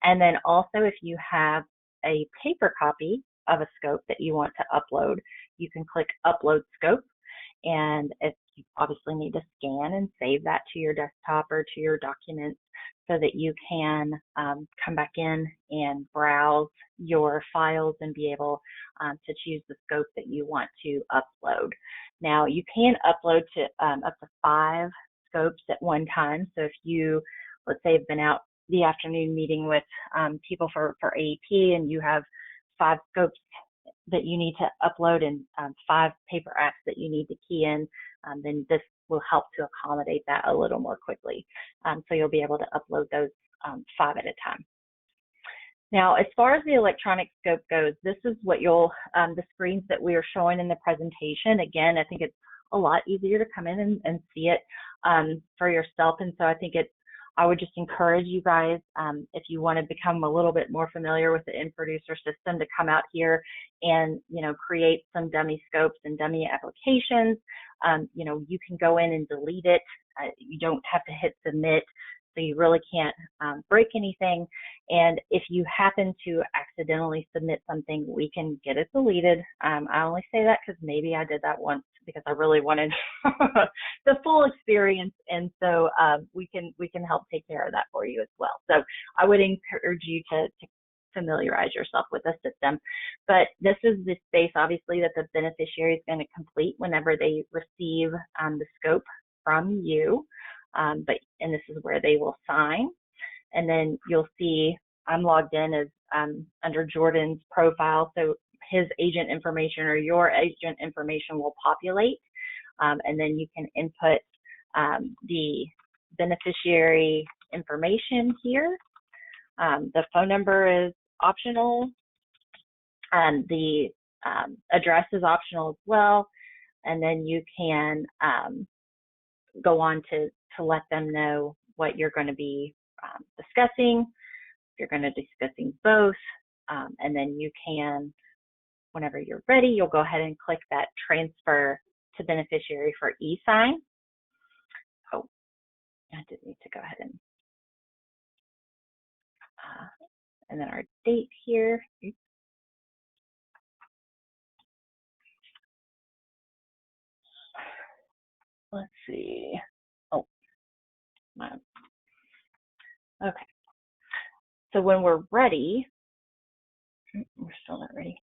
And then also, if you have a paper copy of a scope that you want to upload, you can click Upload Scope. And if you obviously need to scan and save that to your desktop or to your documents, so that you can come back in and browse your files and be able to choose the scope that you want to upload. Now, you can upload to up to 5 scopes at one time. So if you, let's say, have been out the afternoon meeting with people for AEP, and you have 5 scopes that you need to upload and 5 paper apps that you need to key in, then this will help to accommodate that a little more quickly. So you'll be able to upload those 5 at a time. Now, as far as the electronic scope goes, this is what you'll, the screens that we are showing in the presentation. Again, I think it's a lot easier to come in and see it for yourself. And so I think it's I would just encourage you guys, if you want to become a little bit more familiar with the mProducer system, to come out here and, create some dummy scopes and dummy applications. You can go in and delete it. You don't have to hit submit, so you really can't break anything. And if you happen to accidentally submit something, we can get it deleted. I only say that because maybe I did that once because I really wanted the full experience, and so we can help take care of that for you as well. So I would encourage you to familiarize yourself with the system. But this is the space, obviously, that the beneficiary is going to complete whenever they receive the scope from you. And this is where they will sign. And then you'll see I'm logged in as under Jordan's profile. So his agent information or your agent information will populate. And then you can input the beneficiary information here. The phone number is optional, and the address is optional as well. And then you can go on to let them know what you're going to be discussing. You're going to be discussing both, and then you can, whenever you're ready, you'll go ahead and click that transfer to beneficiary for e-sign. Oh, I did need to go ahead and then our date here. Oops. Let's see. Oh, okay. So when we're ready, we're still not ready.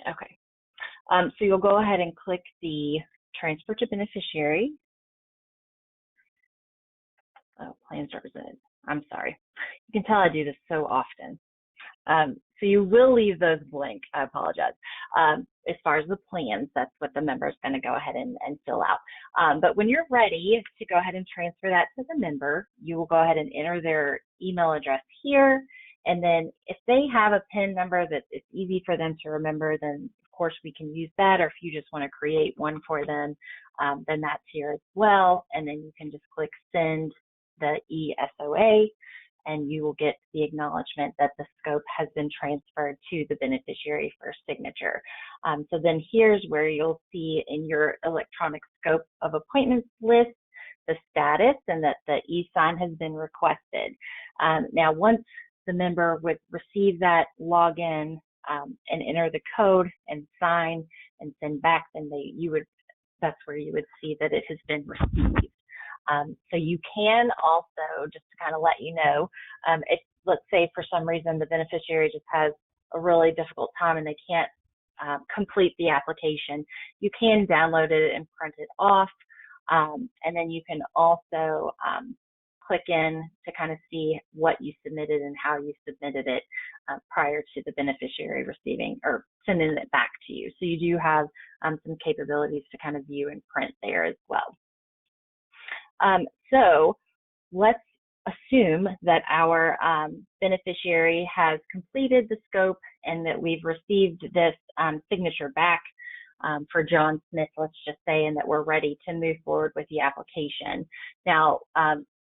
Okay. So you'll go ahead and click the transfer to beneficiary. Oh, plans represented. I'm sorry. You can tell I do this so often. So you will leave those blank. I apologize. As far as the plans, that's what the member is going to go ahead and fill out. But when you're ready to go ahead and transfer that to the member, you will go ahead and enter their email address here. And then if they have a PIN number that it's easy for them to remember, then of course we can use that. Or if you just want to create one for them, then that's here as well. And then you can just click send the eSOA, and you will get the acknowledgement that the scope has been transferred to the beneficiary for signature. So then here's where you'll see in your electronic scope of appointments list the status and that the e-sign has been requested. Now, once the member would receive that login and enter the code and sign and send back, then that's where you would see that it has been received. So you can also, just to kind of let you know, if let's say for some reason the beneficiary just has a really difficult time and they can't complete the application, you can download it and print it off. And then you can also click in to kind of see what you submitted and how you submitted it prior to the beneficiary receiving or sending it back to you. So you do have some capabilities to kind of view and print there as well. So let's assume that our beneficiary has completed the scope and that we've received this signature back for John Smith, let's just say, and that we're ready to move forward with the application. Now,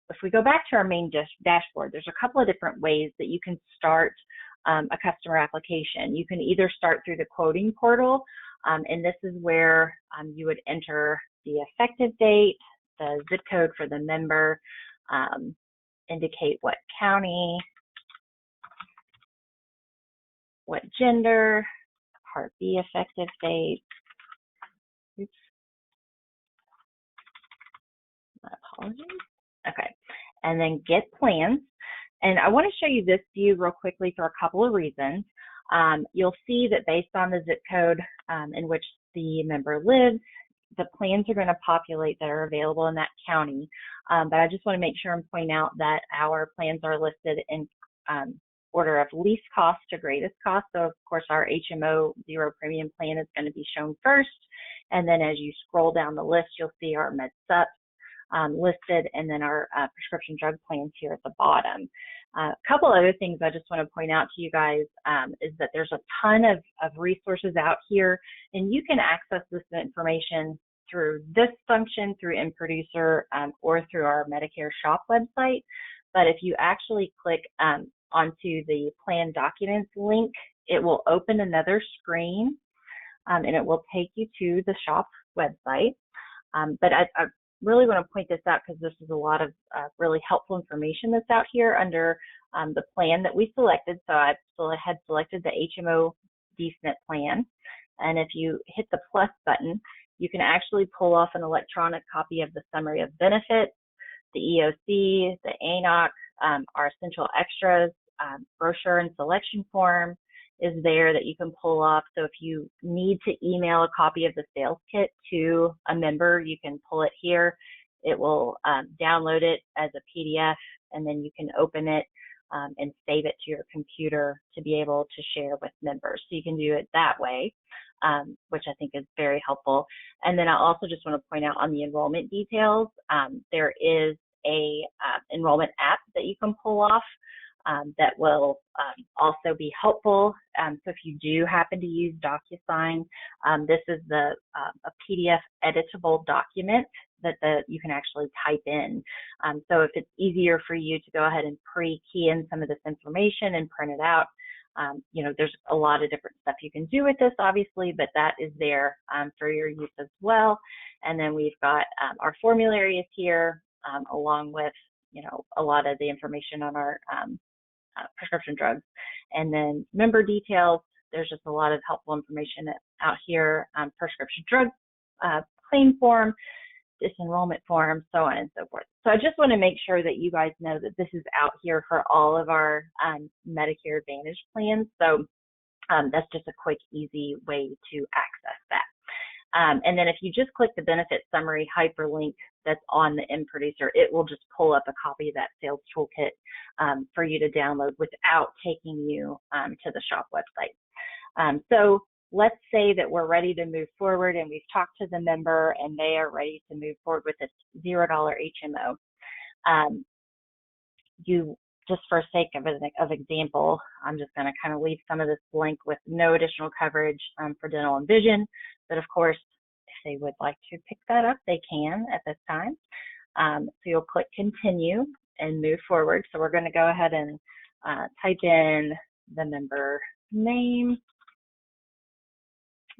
if we go back to our main dashboard, there's a couple of different ways that you can start a customer application. You can either start through the quoting portal, and this is where you would enter the effective date, the zip code for the member, indicate what county, what gender, Part B effective date. Oops. My apologies. Okay, and then get plans. And I want to show you this view real quickly for a couple of reasons. You'll see that based on the zip code in which the member lives, the plans are going to populate that are available in that county. But I just want to make sure and point out that our plans are listed in order of least cost to greatest cost. So of course our HMO zero premium plan is going to be shown first. And then as you scroll down the list, you'll see our MedSup listed, and then our prescription drug plans here at the bottom. A couple other things I just want to point out to you guys is that there's a ton of resources out here, and you can access this information through this function, through mProducer, or through our Medicare shop website. But if you actually click onto the plan documents link, it will open another screen, and it will take you to the shop website. But I really want to point this out because this is a lot of really helpful information that's out here under the plan that we selected. So I had selected the HMO DSNP plan. And if you hit the plus button, you can actually pull off an electronic copy of the summary of benefits, the EOC, the ANOC, our essential extras, brochure and selection form is there that you can pull off. So if you need to email a copy of the sales kit to a member, you can pull it here. It will download it as a PDF, and then you can open it and save it to your computer to be able to share with members. So you can do it that way, which I think is very helpful. And then I also just want to point out on the enrollment details, there is a enrollment app that you can pull off that will also be helpful. So if you do happen to use DocuSign, this is a PDF editable document that you can actually type in. So if it's easier for you to go ahead and pre-key in some of this information and print it out, there's a lot of different stuff you can do with this, obviously, but that is there for your use as well. And then we've got our formulary is here, along with, a lot of the information on our prescription drugs. And then member details, there's just a lot of helpful information out here, prescription drug claim form, disenrollment form, so on and so forth. So I just want to make sure that you guys know that this is out here for all of our Medicare Advantage plans. So that's just a quick, easy way to access that. And then if you just click the benefit summary hyperlink that's on the mProducer, it will just pull up a copy of that sales toolkit for you to download without taking you to the shop website. So let's say that we're ready to move forward and we've talked to the member and they are ready to move forward with this $0 HMO. You, just for sake of example, I'm just going to kind of leave some of this blank with no additional coverage for dental and vision. But of course, if they would like to pick that up, they can at this time. So you'll click continue and move forward. So we're going to go ahead and type in the member name.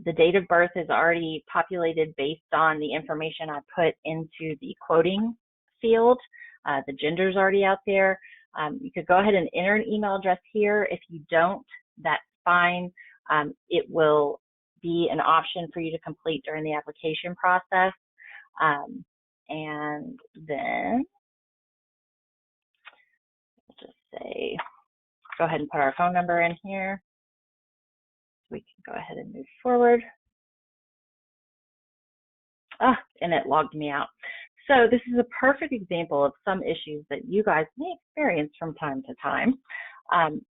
The date of birth is already populated based on the information I put into the quoting field. The gender's already out there. You could go ahead and enter an email address here. If you don't, that's fine. It will be an option for you to complete during the application process. And then let's just say, go ahead and put our phone number in here. We can go ahead and move forward. And it logged me out. So this is a perfect example of some issues that you guys may experience from time to time,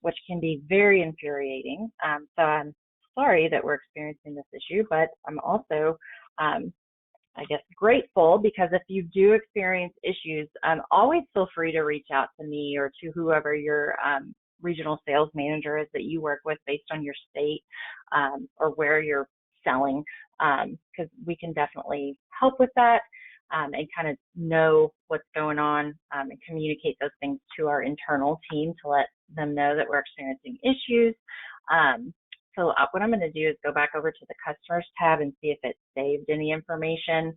which can be very infuriating. So I'm sorry that we're experiencing this issue, but I'm also, I guess, grateful, because if you do experience issues, always feel free to reach out to me or to whoever your regional sales manager is that you work with based on your state or where you're selling, because we can definitely help with that and kind of know what's going on and communicate those things to our internal team to let them know that we're experiencing issues. So what I'm going to do is go back over to the customers tab and see if it saved any information.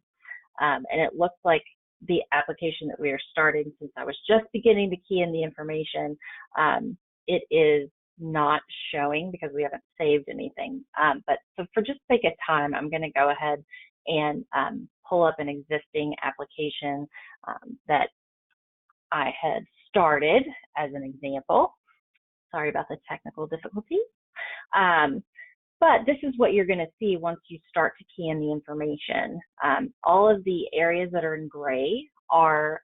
And it looks like the application that we are starting, since I was just beginning to key in the information, it is not showing because we haven't saved anything. But so for just sake of time, I'm going to go ahead and pull up an existing application that I had started as an example. Sorry about the technical difficulties. But this is what you're going to see once you start to key in the information. All of the areas that are in gray are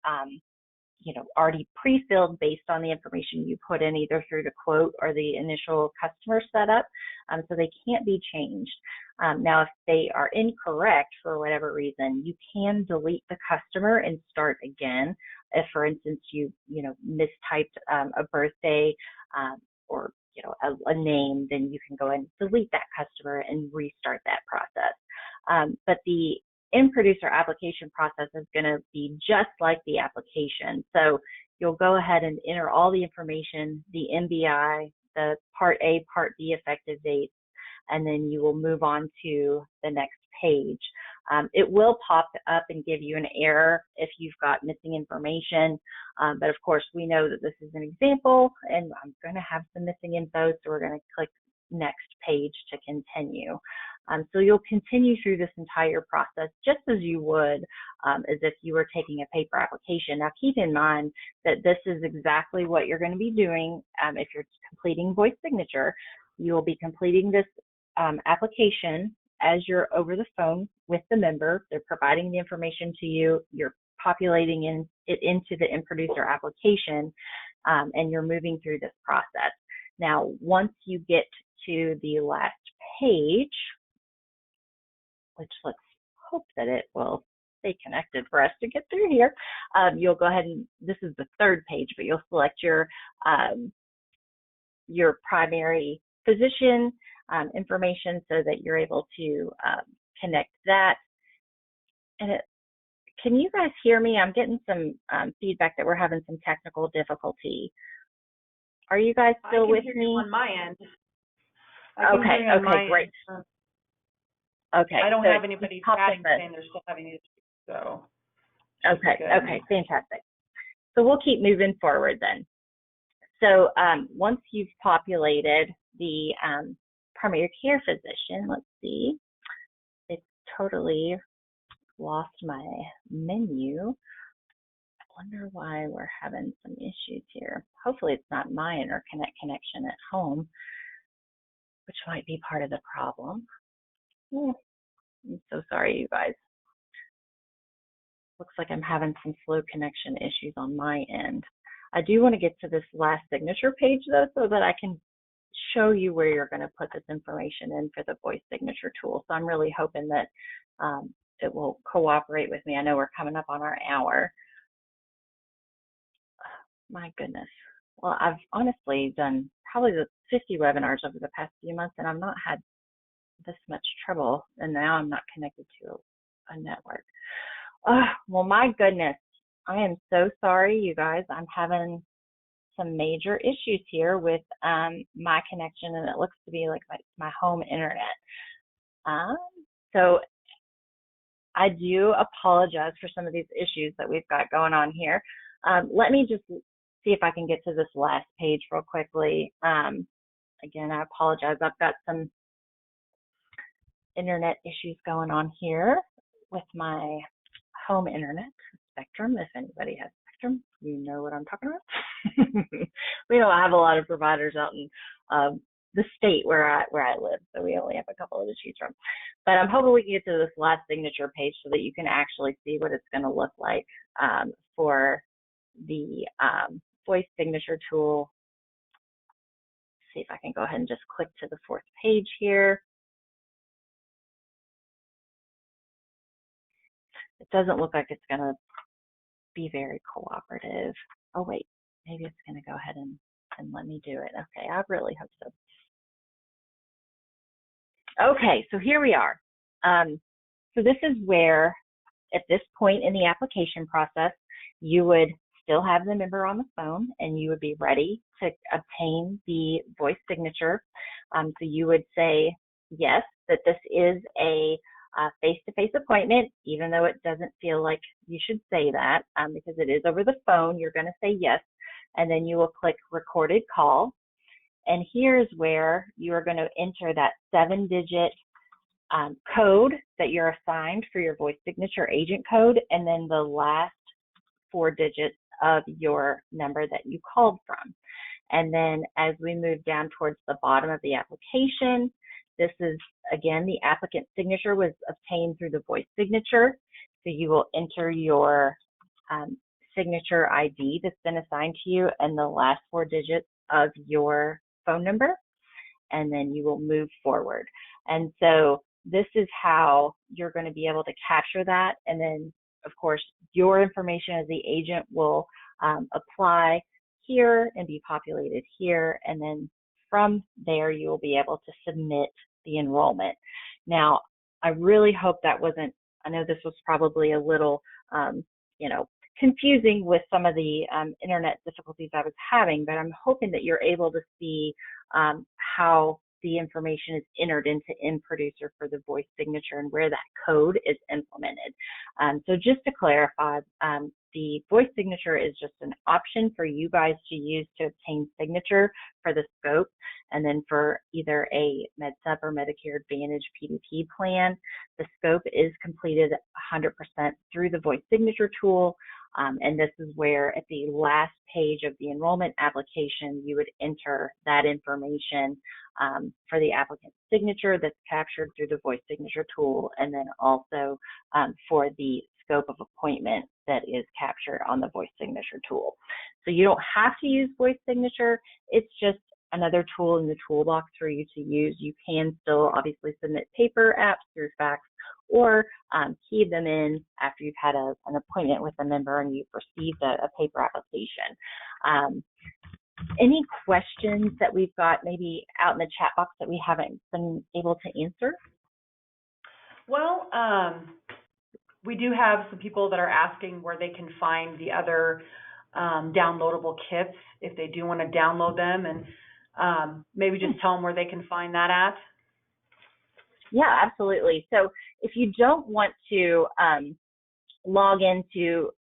already pre-filled based on the information you put in either through the quote or the initial customer setup, so they can't be changed. Now, if they are incorrect for whatever reason, you can delete the customer and start again. If, for instance, you mistyped a birthday or a name, then you can go and delete that customer and restart that process. But the mProducer application process is going to be just like the application. So you'll go ahead and enter all the information, the MBI, the Part A, Part B effective dates, and then you will move on to the next page. It will pop up and give you an error if you've got missing information, but of course we know that this is an example and I'm going to have some missing info, so we're going to click next page to continue. So you'll continue through this entire process just as you would as if you were taking a paper application. Now keep in mind that this is exactly what you're going to be doing if you're completing voice signature. You will be completing this application as you're over the phone with the member. They're providing the information to you, you're populating it into the mProducer application, and you're moving through this process. Now, once you get to the last page, which let's hope that it will stay connected for us to get through here, you'll go ahead and, this is the third page, but you'll select your primary physician information so that you're able to connect that. And can you guys hear me? I'm getting some feedback that we're having some technical difficulty. Are you guys still with me? On my end. Okay, great. Okay. I don't have anybody chatting saying they're still having issues, so. Okay, fantastic. So we'll keep moving forward then. So once you've populated the primary care physician, let's see, it's totally lost my menu. I wonder why we're having some issues here. Hopefully it's not my internet connection at home, which might be part of the problem. I'm so sorry, you guys. Looks like I'm having some slow connection issues on my end. I do want to get to this last signature page though, so that I can show you where you're going to put this information in for the voice signature tool. So I'm really hoping that it will cooperate with me. I know we're coming up on our hour. My goodness. Well, I've honestly done probably the 50 webinars over the past few months, and I've not had this much trouble, and now I'm not connected to a network. Oh, well, my goodness. I am so sorry, you guys. I'm having some major issues here with my connection, and it looks to be like my home internet. So I do apologize for some of these issues that we've got going on here. Let me just see if I can get to this last page real quickly. Again, I apologize. I've got some internet issues going on here with my home internet, Spectrum. If anybody has Spectrum, you know what I'm talking about. We don't have a lot of providers out in the state where I live, so we only have a couple to choose from. But I'm hoping we can get to this last signature page so that you can actually see what it's going to look like for the voice signature tool. See if I can go ahead and just click to the fourth page here. It doesn't look like it's going to be very cooperative. Oh, wait, maybe it's going to go ahead and let me do it. Okay, I really hope so. Okay, so here we are. So this is where, at this point in the application process, you would still have the member on the phone and you would be ready to obtain the voice signature. So you would say, yes, that this is a face-to-face appointment, even though it doesn't feel like you should say that because it is over the phone. You're going to say yes, and then you will click recorded call. And here's where you are going to enter that 7-digit code that you're assigned for your voice signature agent code, and then the last 4 digits of your number that you called from. And then as we move down towards the bottom of the application, this is, again, the applicant signature was obtained through the voice signature. So you will enter your signature ID that's been assigned to you and the last 4 digits of your phone number, and then you will move forward. And so this is how you're going to be able to capture that. And then, of course, your information as the agent will apply here and be populated here. And then from there, you will be able to submit the enrollment. Now, I really hope that wasn't I know this was probably a little, confusing with some of the internet difficulties I was having, but I'm hoping that you're able to see how the information is entered into mProducer for the voice signature and where that code is implemented. So just to clarify, the voice signature is just an option for you guys to use to obtain signature for the scope, and then for either a MedSup or Medicare Advantage PDP plan, the scope is completed 100% through the voice signature tool. And this is where at the last page of the enrollment application, you would enter that information for the applicant's signature that's captured through the voice signature tool, and then also for the scope of appointment that is captured on the voice signature tool. So you don't have to use voice signature. It's just another tool in the toolbox for you to use. You can still obviously submit paper apps through fax, or key them in after you've had an appointment with a member and you've received a paper application. Any questions that we've got maybe out in the chat box that we haven't been able to answer? Well, we do have some people that are asking where they can find the other downloadable kits if they do want to download them, and maybe just tell them where they can find that at. Yeah, absolutely. So if you don't want to log into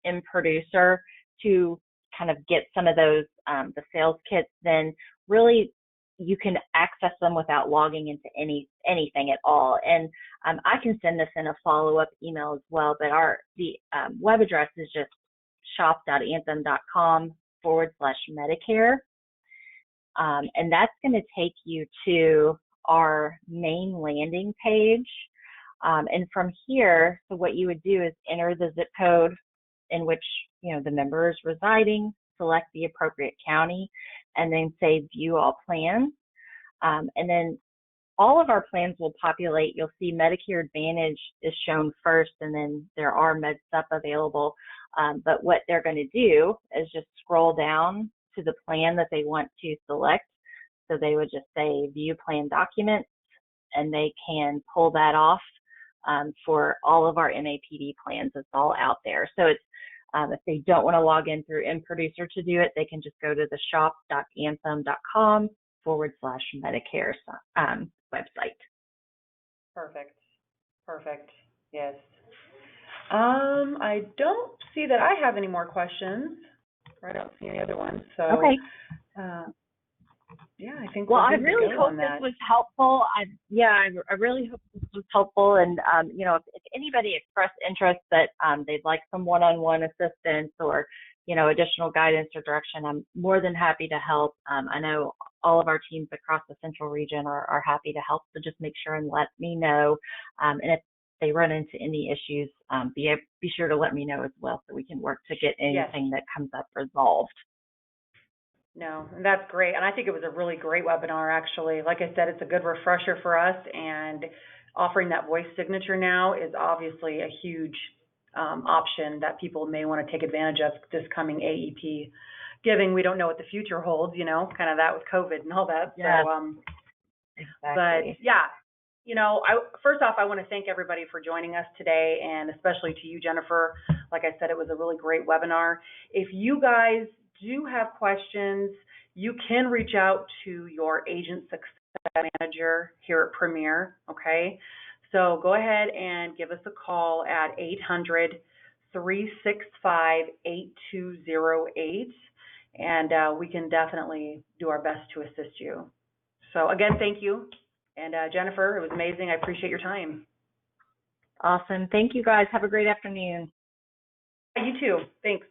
mProducer to kind of get some of those, the sales kits, then really you can access them without logging into anything at all. And I can send this in a follow-up email as well, but the web address is just shop.anthem.com/Medicare. And that's going to take you to our main landing page. And from here, so what you would do is enter the zip code in which the member is residing, select the appropriate county, and then say view all plans. And then all of our plans will populate. You'll see Medicare Advantage is shown first, and then there are MedSup available. But what they're going to do is just scroll down to the plan that they want to select. So they would just say view plan documents, and they can pull that off for all of our MAPD plans. It's all out there. So it's if they don't want to log in through mProducer to do it, they can just go to the shop.anthem.com/Medicare website. Perfect. Yes. I don't see that I have any more questions. I don't see any other ones. So okay. Yeah, I think. Well, I really hope this was helpful. I really hope this was helpful. And if anybody expressed interest that they'd like some one-on-one assistance or additional guidance or direction, I'm more than happy to help. I know all of our teams across the Central region are happy to help. So just make sure and let me know. And if they run into any issues, be sure to let me know as well, so we can work to get anything that comes up resolved. No, that's great. And I think it was a really great webinar, actually. Like I said, it's a good refresher for us, and offering that voice signature now is obviously a huge option that people may want to take advantage of this coming AEP, given we don't know what the future holds, kind of that with COVID and all that. Yeah. So, exactly. But yeah, first off, I want to thank everybody for joining us today, and especially to you, Jennifer. Like I said, it was a really great webinar. If you guys do have questions, you can reach out to your agent success manager here at Premier, okay? So go ahead and give us a call at 800-365-8208, and we can definitely do our best to assist you. So again, thank you. And Jennifer, it was amazing. I appreciate your time. Awesome. Thank you, guys. Have a great afternoon. You too. Thanks.